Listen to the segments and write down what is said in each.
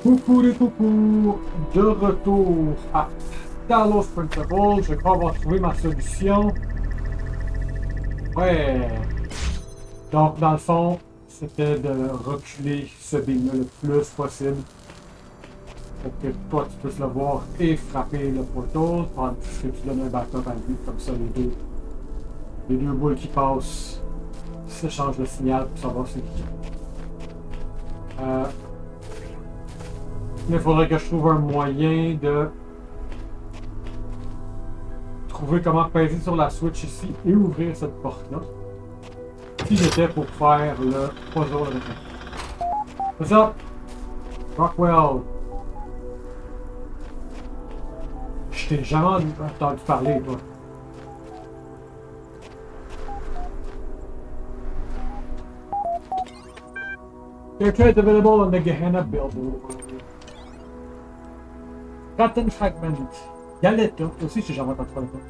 Coucou les coucous, de retour à Talos Princple. Je crois avoir trouvé ma solution. Ouais. Donc, dans le fond, c'était de reculer ce beam-là le plus possible pour que toi tu puisses le voir et frapper le portal, tandis que tu donnes un backup à lui, comme ça les deux boules qui passent s'échangent le signal pour savoir c'est qui. Mais il faudrait que je trouve un moyen de trouver comment peser sur la switch ici et ouvrir cette porte-là. Si j'étais pour faire le puzzle avec elle. What's up? Rockwell. Je t'ai jamais entendu parler, toi. Your trade available on the Gehenna building. Cotton fragment. Galette, toi aussi, je t'ai jamais entendu parler, toi.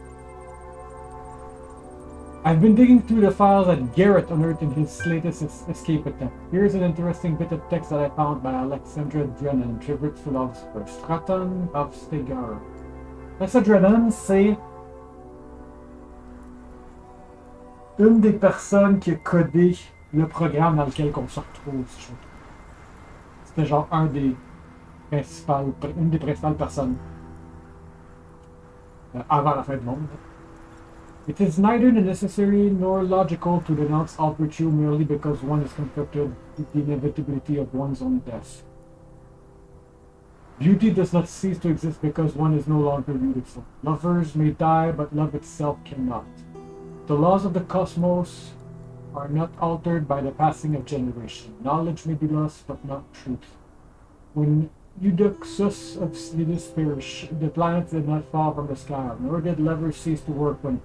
I've been digging through the files that Garrett unearthed in his latest escape attempt. Here's an interesting bit of text that I found by Alexandra Drennan, favorite philosopher, Straton of Stegar. Alexandra Drennan, c'est une des personnes qui a codé le programme dans lequel on se retrouve. C'était genre une des principales personnes avant la fin du monde. It is neither necessary nor logical to denounce all virtue merely because one is confronted with the inevitability of one's own death. Beauty does not cease to exist because one is no longer beautiful. Lovers may die, but love itself cannot. The laws of the cosmos are not altered by the passing of generation. Knowledge may be lost, but not truth. When Eudoxus of Slidus perished, the planets did not fall from the sky, nor did lovers cease to work when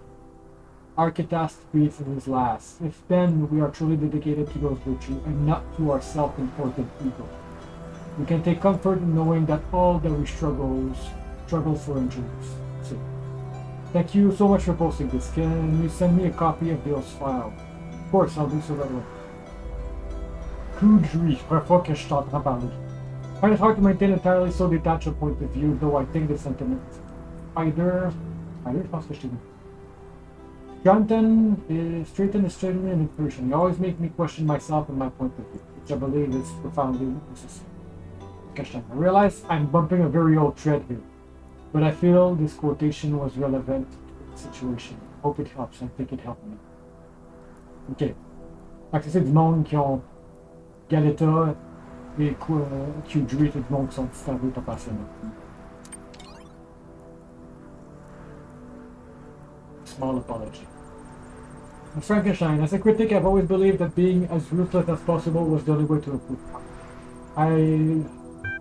Archytas breathes in his last. If then we are truly dedicated to those virtues and not to our self-important ego, we can take comfort in knowing that all that we struggle for endures. So, thank you so much for posting this. Can you send me a copy of Bill's file? Of course, I'll do so right away. Coup de juif, première fois que je t'entends parler. I find it hard to maintain entirely so detached a point of view, though I think the sentiment either, je pense que je t'ai dit. Jonathan is straight and inspiration. You always make me question myself and my point of view, which I believe is profoundly necessary. I realize I'm bumping a very old thread here, but I feel this quotation was relevant to the situation. Hope it helps. I think it helped me. Ok. Fait que c'est du monde qui ont Galeta et Q3, tout le monde qui sont disparus par passé. Small apology. Frankenstein. As a critic, I've always believed that being as ruthless as possible was the only way to improve.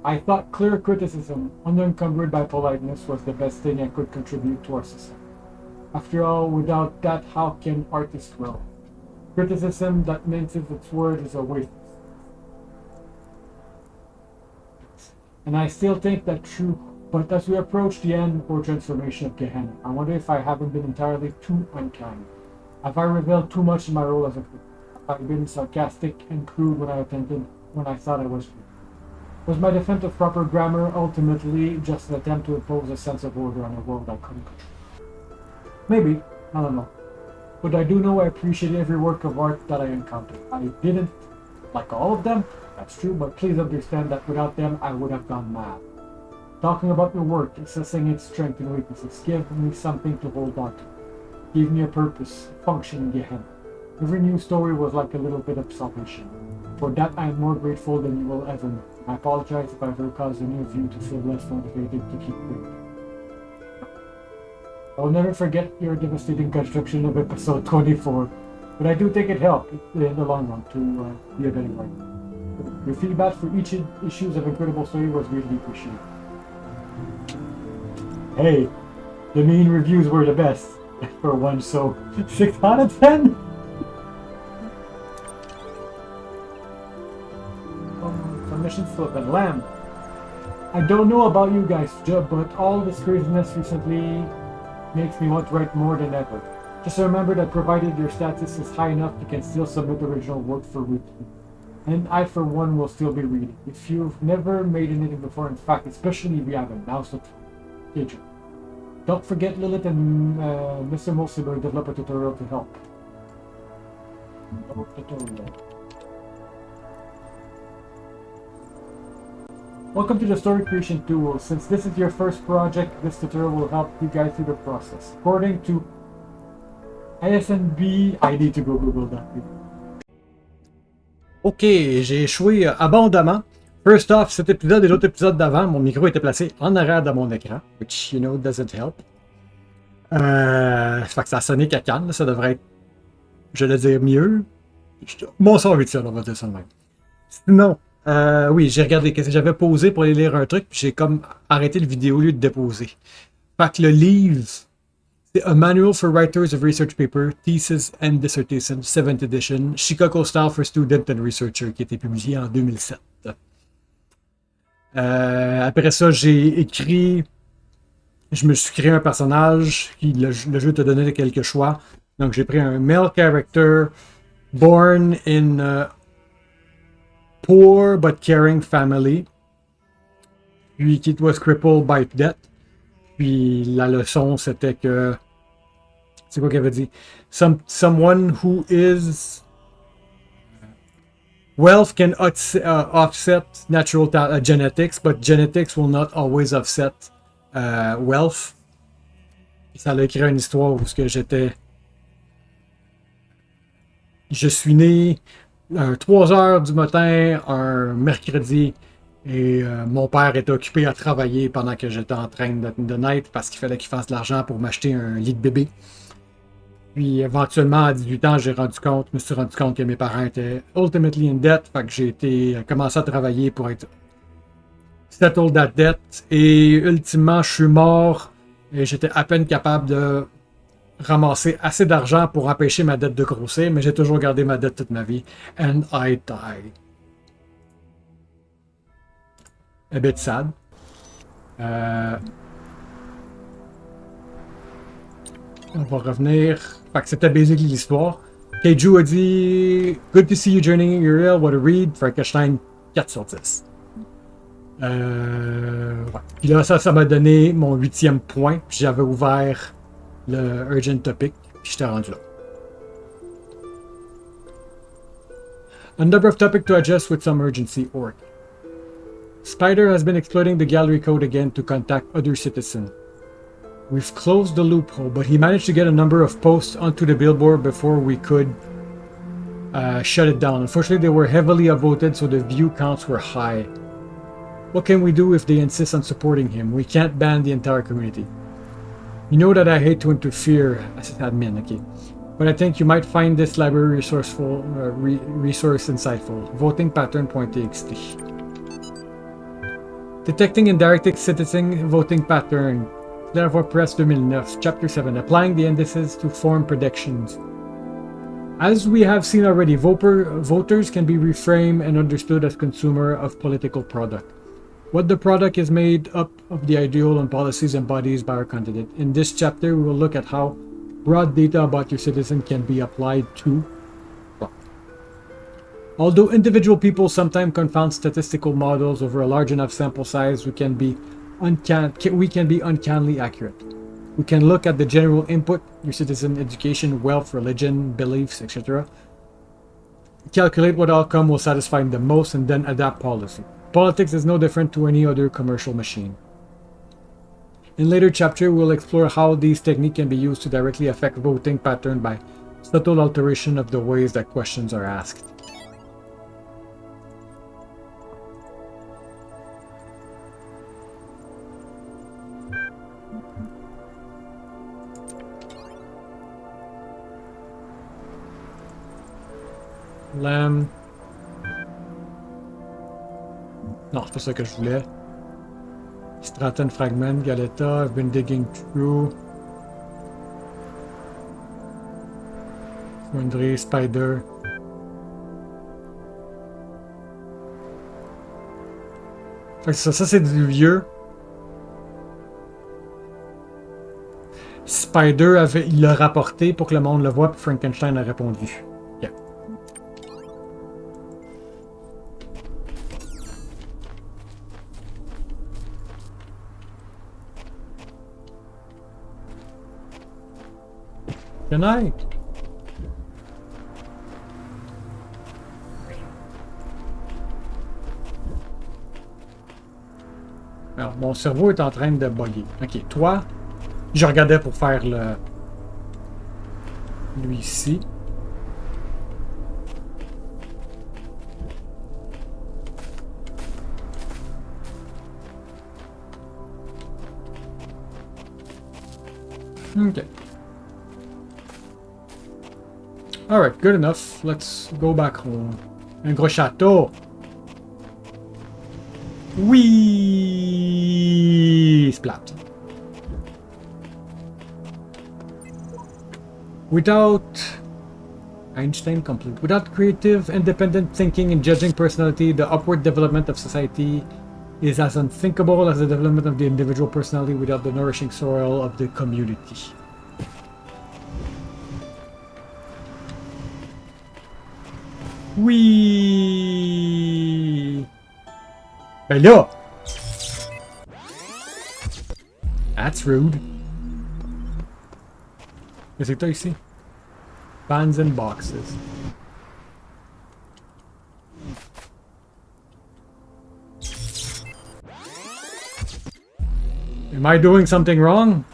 I thought clear criticism, unencumbered by politeness, was the best thing I could contribute to our society. After all, without that, how can artists grow? Criticism that minces its word is a waste. And I still think that true. But as we approach the end or transformation of Gehenna, I wonder if I haven't been entirely too unkind. Have I revealed too much in my role as a critic? Have I been sarcastic and crude when I thought I was rude? Was my defense of proper grammar ultimately just an attempt to impose a sense of order on a world I couldn't control? Maybe, I don't know. But I do know I appreciate every work of art that I encountered. I didn't like all of them, that's true, but please understand that without them I would have gone mad. Talking about your work, assessing its strengths and weaknesses, give me something to hold on to. Give me a purpose, function in Gehenna. Every new story was like a little bit of salvation. For that I am more grateful than you will ever know. I apologize if I've ever caused any of you to feel less motivated to keep reading. I will never forget your devastating construction of episode 24, but I do think it helped in the long run to be a better writer. Your feedback for each issues of Incredible Story was really appreciated. Hey, the mean reviews were the best for one, so 6 out of 10? Submission slip and lamb. I don't know about you guys, but all this craziness recently makes me want to write more than ever. Just remember that provided your status is high enough, you can still submit original work for review. And I, for one, will still be reading. If you've never made anything before, in fact, especially if you haven't, now's the time. Don't forget Lilith and Mr. Mulciber develop a tutorial to help. Welcome to the story creation tool. Since this is your first project, this tutorial will help you guys through the process. According to ISNB, I need to go Google that. Ok, j'ai échoué abondamment. First off, cet épisode et l'autre épisode d'avant, mon micro était placé en arrière de mon écran, which, you know, doesn't help. Fait que ça a sonné cacane, ça devrait être, je vais dire, mieux. Mon son utile, on va dire ça de même. Sinon, oui, j'ai regardé, j'avais posé pour aller lire un truc, puis j'ai comme arrêté le vidéo au lieu de déposer. Fait que le livre, c'est A Manual for Writers of Research Paper, Thesis and Dissertation, 7th edition, Chicago Style for Student and Researcher, qui a été publié en 2007. Après ça, je me suis créé un personnage, le jeu te donnait quelques choix. Donc j'ai pris un male character, born in a poor but caring family, puis qui was crippled by death. Puis la leçon, c'était que... C'est quoi qu'elle avait dit? Someone who is... Wealth can offset natural genetics, but genetics will not always offset wealth. Et ça a écrit une histoire où je suis né à 3 heures du matin, un mercredi, et mon père était occupé à travailler pendant que j'étais en train de naître parce qu'il fallait qu'il fasse de l'argent pour m'acheter un lit de bébé. Puis éventuellement, à 18 ans, je me suis rendu compte que mes parents étaient ultimately in debt. Fait que j'ai commencé à travailler pour être settled that debt. Et ultimement, je suis mort et j'étais à peine capable de ramasser assez d'argent pour empêcher ma dette de grossir, mais j'ai toujours gardé ma dette toute ma vie. And I died. A bit sad. On va revenir. Fait que c'était basically l'histoire. Keiju a dit Good to see you joining Uriel, what a read. Frankenstein 4 sur 10. Ouais. Puis là, ça m'a donné mon 8e point. Puis j'avais ouvert le Urgent Topic. Puis j'étais rendu là. A number of topics to adjust with some urgency. Org. Spider has been exploiting the gallery code again to contact other citizens. We've closed the loophole, but he managed to get a number of posts onto the billboard before we could shut it down. Unfortunately, they were heavily upvoted, so the view counts were high. What can we do if they insist on supporting him? We can't ban the entire community. You know that I hate to interfere as an admin, okay? But I think you might find this library resource insightful. Voting pattern.txt. Detecting indirect citizen voting pattern. Therefore, Press 2009, Chapter 7, Applying the Indices to Form Predictions. As we have seen already, voters can be reframed and understood as consumer of political product. What the product is made up of the ideal and policies embodied by our candidate. In this chapter, we will look at how broad data about your citizen can be applied to. Although individual people sometimes confound statistical models over a large enough sample size, we can be uncannily accurate. We can look at the general input, your citizen education, wealth, religion, beliefs, etc. Calculate what outcome will satisfy them most and then adapt policy. Politics is no different to any other commercial machine. In later chapter, we'll explore how these techniques can be used to directly affect voting pattern by subtle alteration of the ways that questions are asked. Lamb. Non, c'est pas ça que je voulais. Stratton Fragment, Galeta, I've been digging through. Wondry, Spider. Fait que ça c'est du vieux. Spider il l'a rapporté pour que le monde le voit, puis Frankenstein a répondu. Can I? Alors, mon cerveau est en train de bugger. Ok, toi, je regardais pour faire le... Lui ici. Ok. Alright, good enough. Let's go back home. Un gros château. Oui, splat. Without Einstein complete. Without creative, independent thinking and judging personality, the upward development of society is as unthinkable as the development of the individual personality without the nourishing soil of the community. Oui. Ben là. That's rude. Qu'est-ce que t'as ici? Bands and boxes. Am I doing something wrong?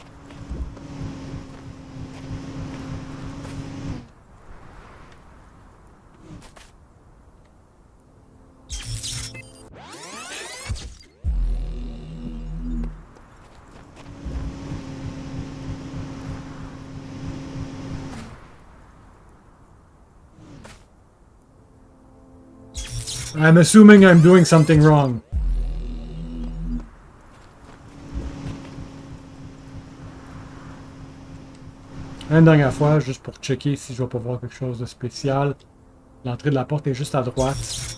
I'm assuming I'm doing something wrong. Une dernière fois, juste pour checker si je vais pas voir quelque chose de spécial. L'entrée de la porte est juste à droite.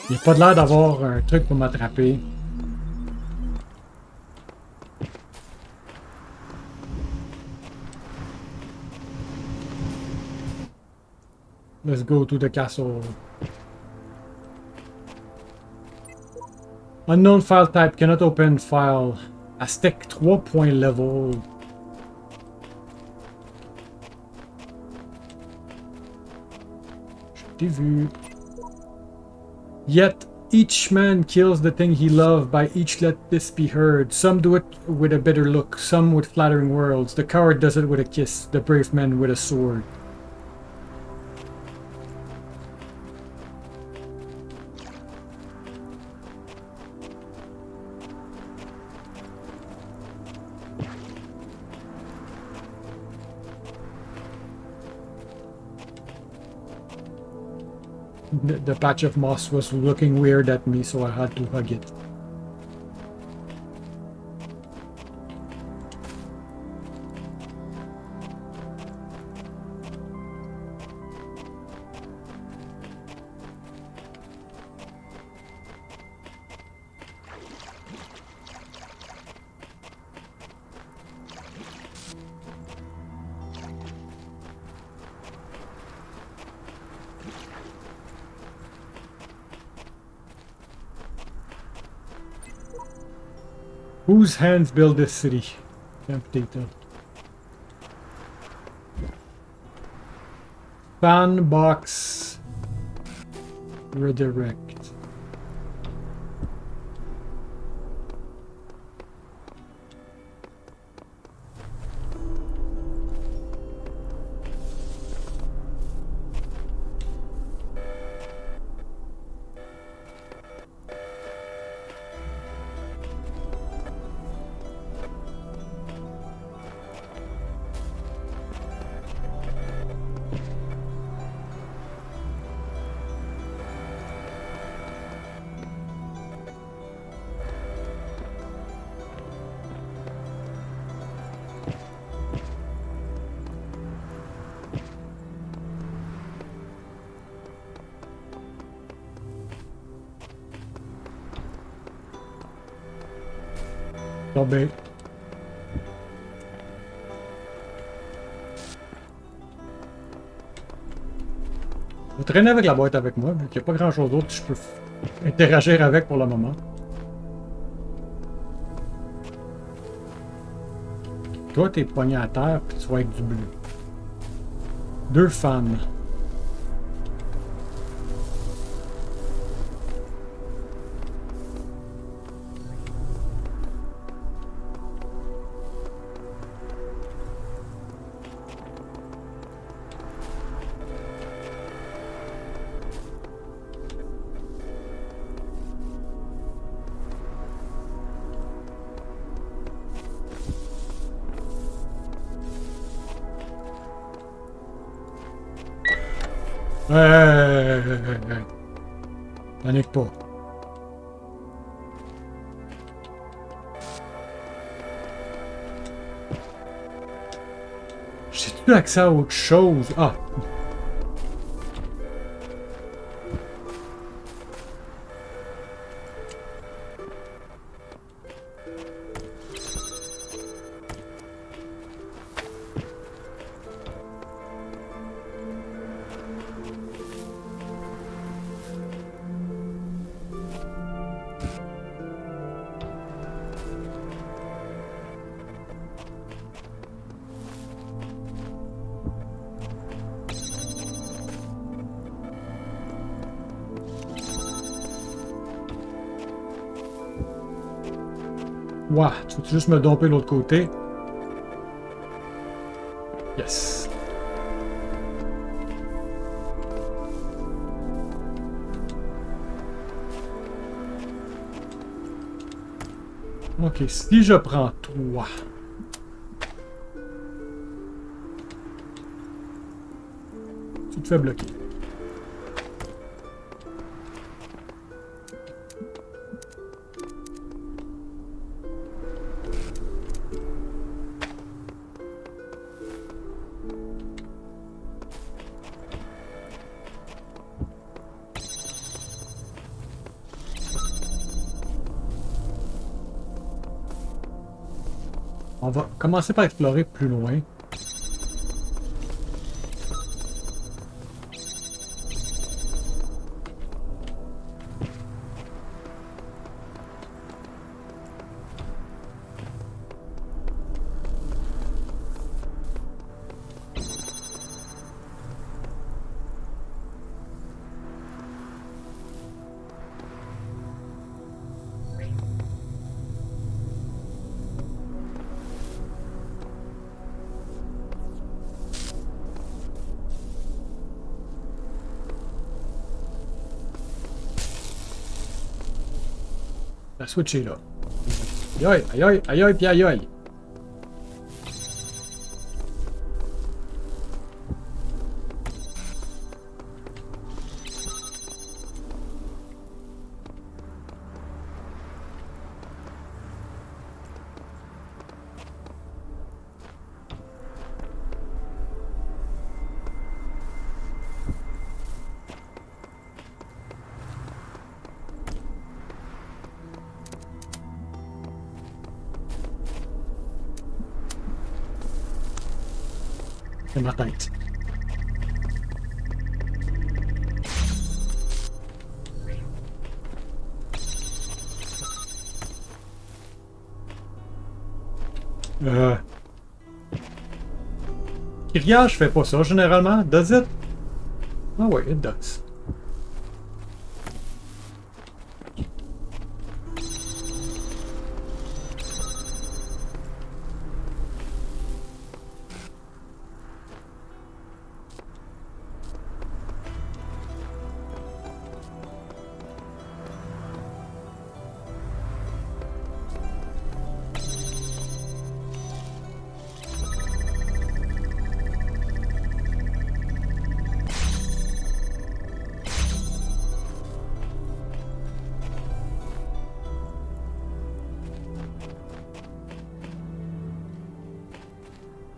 Il n'y a pas de l'air d'avoir un truc pour m'attraper. Let's go to the castle. Unknown file type cannot open file. Aztec 3 level. Je t'ai vu. Yet each man kills the thing he loved, by each let this be heard. Some do it with a bitter look, some with flattering words. The coward does it with a kiss, the brave man with a sword. The patch of moss was looking weird at me, so I had to hug it. Whose hands build this city? Camp data. Fan box. Redirect. Tombé. Je vais traîner avec la boîte avec moi, vu qu'il n'y a pas grand chose d'autre que je peux interagir avec pour le moment. Toi, t'es pogné à terre, puis tu vas être du bleu. 2 femmes. Hey. Panique pas. J'ai-tu accès à autre chose? Ah! Ouah, tu veux juste me domper de l'autre côté? Yes. Ok, si je prends toi. Tu te fais bloquer. On va commencer par explorer plus loin. La switch est là. Aïe aïe, aïe aïe, aïe, puis aïe aïe. C'est ma tête. Kyria, je fais pas ça généralement. Does it? Ah ouais, it does.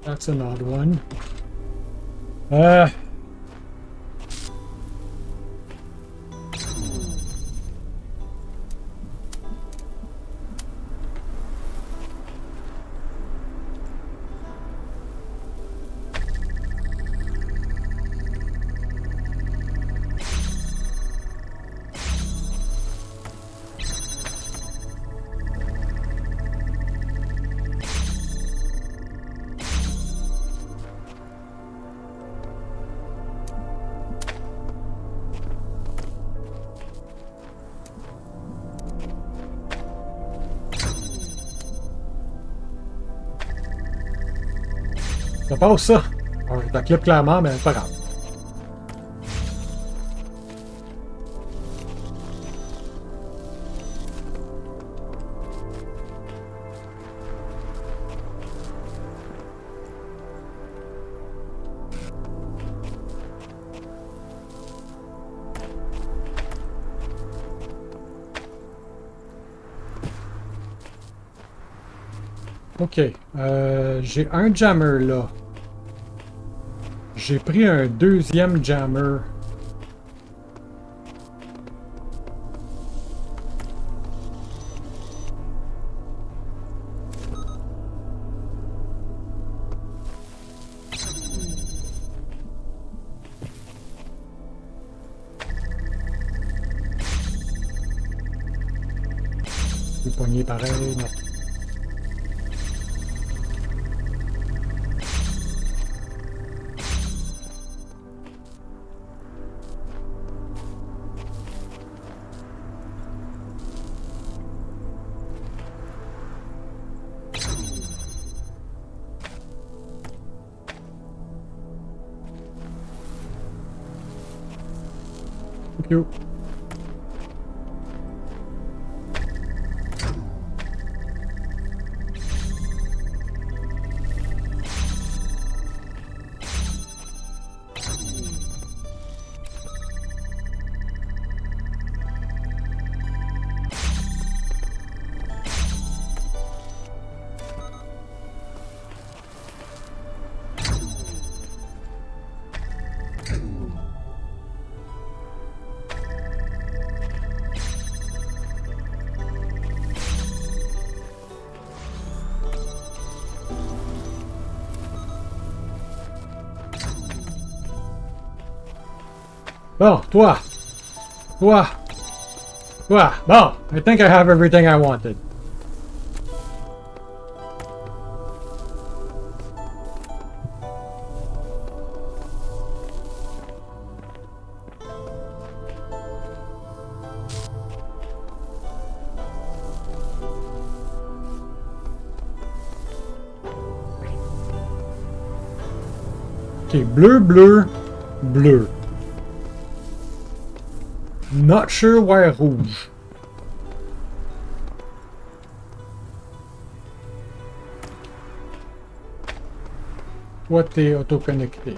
That's an odd one. Ça passe ça? Ouais, t'as clip clairement, mais pas grave. Ok, j'ai un jammer là. J'ai pris un deuxième jammer. Je vais pogner pareil, non. Thank you. Bon, toi. Toi. Bon, I think I have everything I wanted. Ok, bleu, bleu, bleu. Not sure why rouge. Toi, t'es auto-connecté.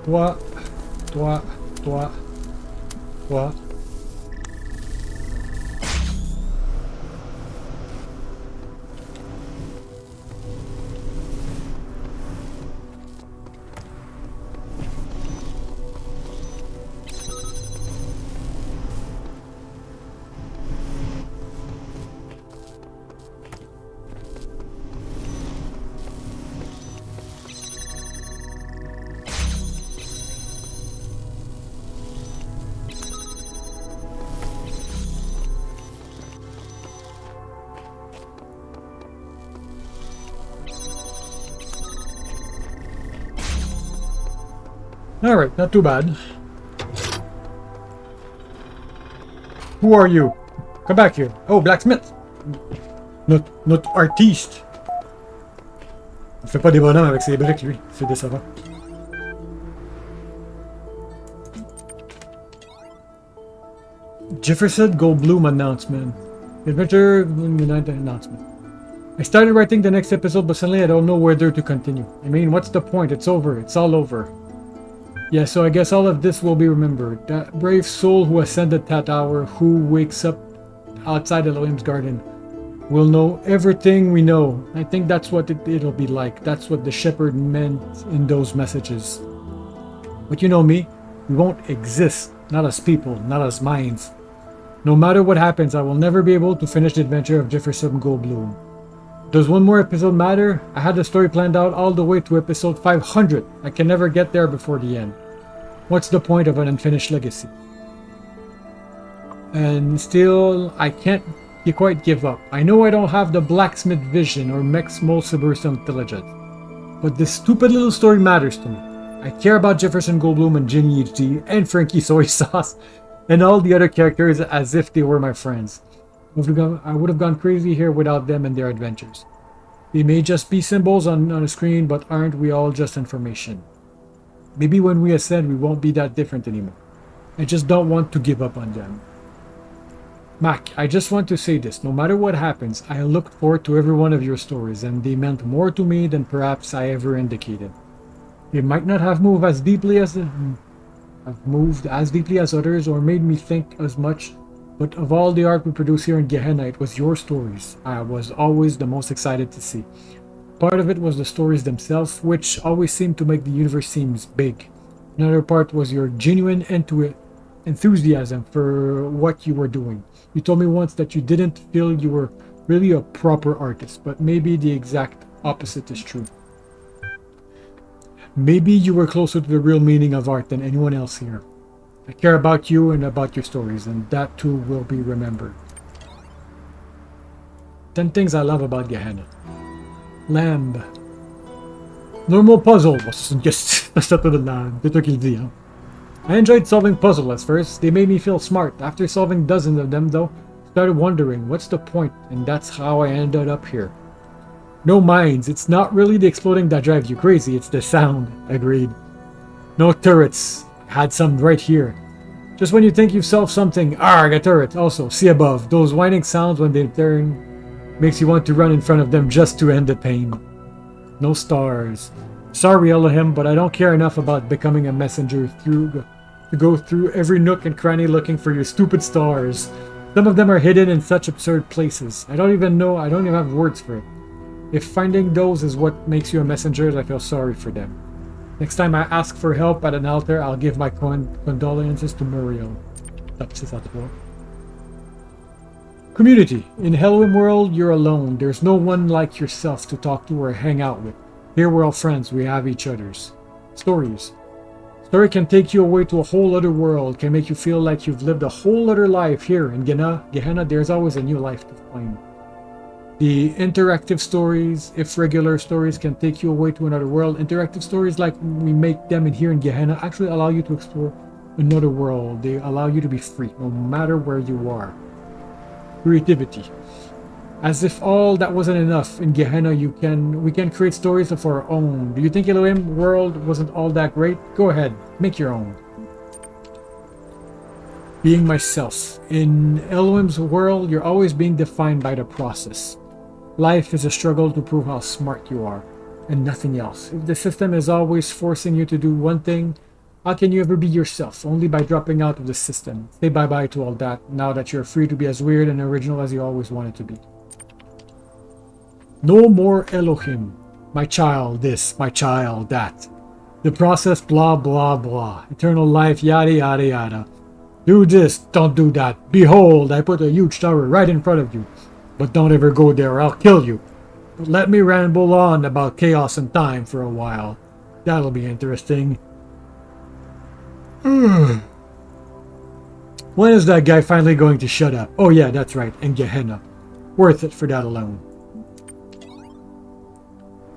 Toi, toi, toi, toi. Alright, not too bad. Who are you? Come back here. Oh, blacksmith. Notre artiste. Il fait pas des bonhommes avec ses briques, lui. C'est décevant. Jefferson Goldblum announcement. Adventure Midnight announcement. I started writing the next episode, but suddenly I don't know whether to continue. I mean, what's the point? It's over. It's all over. Yeah, so I guess all of this will be remembered. That brave soul who ascended that hour, who wakes up outside Elohim's garden, will know everything we know. I think that's what it'll be like. That's what the shepherd meant in those messages. But you know me, we won't exist. Not as people, not as minds. No matter what happens, I will never be able to finish the adventure of Jefferson Goldblum. Does one more episode matter? I had the story planned out all the way to episode 500. I can never get there before the end. What's the point of an unfinished legacy? And still, I can't quite give up. I know I don't have the blacksmith vision or Mex Multiversal intelligence, but this stupid little story matters to me. I care about Jefferson Goldblum and Ginny HD and Frankie Soy Sauce and all the other characters as if they were my friends. I would have gone crazy here without them and their adventures. They may just be symbols on a screen, but aren't we all just information? Maybe when we ascend, we won't be that different anymore. I just don't want to give up on them. Mac, I just want to say this. No matter what happens, I looked forward to every one of your stories, and they meant more to me than perhaps I ever indicated. They might not have moved as deeply as others, or made me think as much, but of all the art we produce here in Gehenna, it was your stories I was always the most excited to see. Part of it was the stories themselves, which always seemed to make the universe seem big. Another part was your genuine enthusiasm for what you were doing. You told me once that you didn't feel you were really a proper artist, but maybe the exact opposite is true. Maybe you were closer to the real meaning of art than anyone else here. I care about you and about your stories, and that too will be remembered. 10 things I love about Gehenna. Lamb. Normal puzzle. Just ça de lamb. C'est toi qui le dis, hein? I enjoyed solving puzzles at first. They made me feel smart. After solving dozens of them, though, started wondering, what's the point? And that's how I ended up here. No mines. It's not really the exploding that drives you crazy. It's the sound. Agreed. No turrets. Had some right here. Just when you think you've solved something, arg, a turret. Also, see above. Those whining sounds when they turn makes you want to run in front of them just to end the pain. No stars. Sorry, Elohim, but I don't care enough about becoming a messenger to go through every nook and cranny looking for your stupid stars. Some of them are hidden in such absurd places. I don't even have words for it. If finding those is what makes you a messenger, I feel sorry for them. Next time I ask for help at an altar, I'll give my condolences to Muriel. Community. In Elohim world, you're alone. There's no one like yourself to talk to or hang out with. Here we're all friends, we have each other's. Stories. Story can take you away to a whole other world, can make you feel like you've lived a whole other life here. In Gehenna, there's always a new life to find. The interactive stories, if regular stories can take you away to another world, interactive stories like we make them in here in Gehenna actually allow you to explore another world. They allow you to be free, no matter where you are. Creativity. As if all that wasn't enough, in Gehenna we can create stories of our own. Do you think Elohim world wasn't all that great? Go ahead, make your own. Being myself. In Elohim's world, you're always being defined by the process. Life is a struggle to prove how smart you are, and nothing else. If the system is always forcing you to do one thing, how can you ever be yourself? Only by dropping out of the system. Say bye-bye to all that, now that you're free to be as weird and original as you always wanted to be. No more Elohim. My child this, my child that. The process blah blah blah. Eternal life yada yada yada. Do this, don't do that. Behold, I put a huge tower right in front of you. But don't ever go there or I'll kill you. But let me ramble on about chaos and time for a while. That'll be interesting. When is that guy finally going to shut up? Oh yeah, that's right, in Gehenna. Worth it for that alone.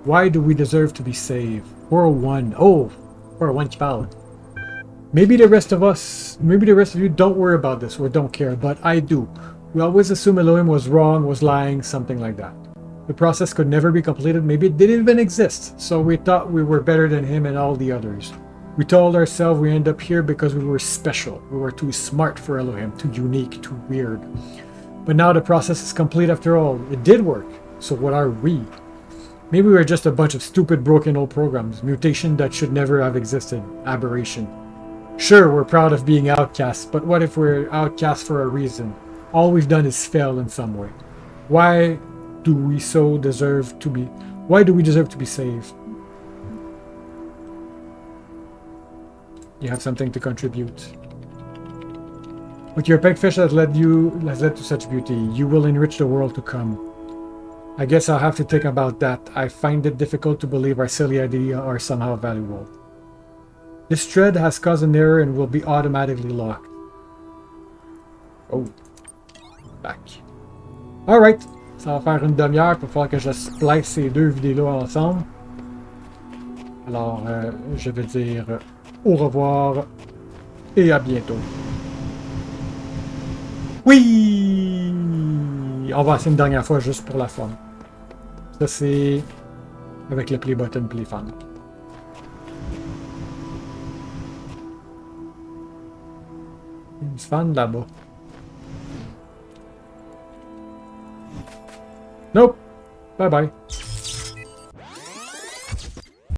Why do we deserve to be saved? 401. Oh, 401 child. Maybe the rest of you don't worry about this or don't care, but I do. We always assume Elohim was wrong, was lying, something like that. The process could never be completed, maybe it didn't even exist, so we thought we were better than him and all the others. We told ourselves we end up here because we were special. We were too smart for Elohim, too unique, too weird. But now the process is complete after all. It did work, so what are we? Maybe we're just a bunch of stupid broken old programs, mutation that should never have existed, aberration. Sure, we're proud of being outcasts, but what if we're outcasts for a reason? All we've done is fail in some way. Why do we deserve to be saved? You have something to contribute. With your pegfish has led to such beauty, you will enrich the world to come. I guess I'll have to think about that. I find it difficult to believe our silly ideas are somehow valuable. This thread has caused an error and will be automatically locked. Oh. Back. Alright. Ça va faire une demi-heure pour pouvoir que je splice ces deux vidéos-là ensemble. Alors, je vais dire au revoir et à bientôt. Oui! On va essayer une dernière fois juste pour la fun. Ça, c'est avec le play button play fun. Une fan là-bas. Nope! Bye bye.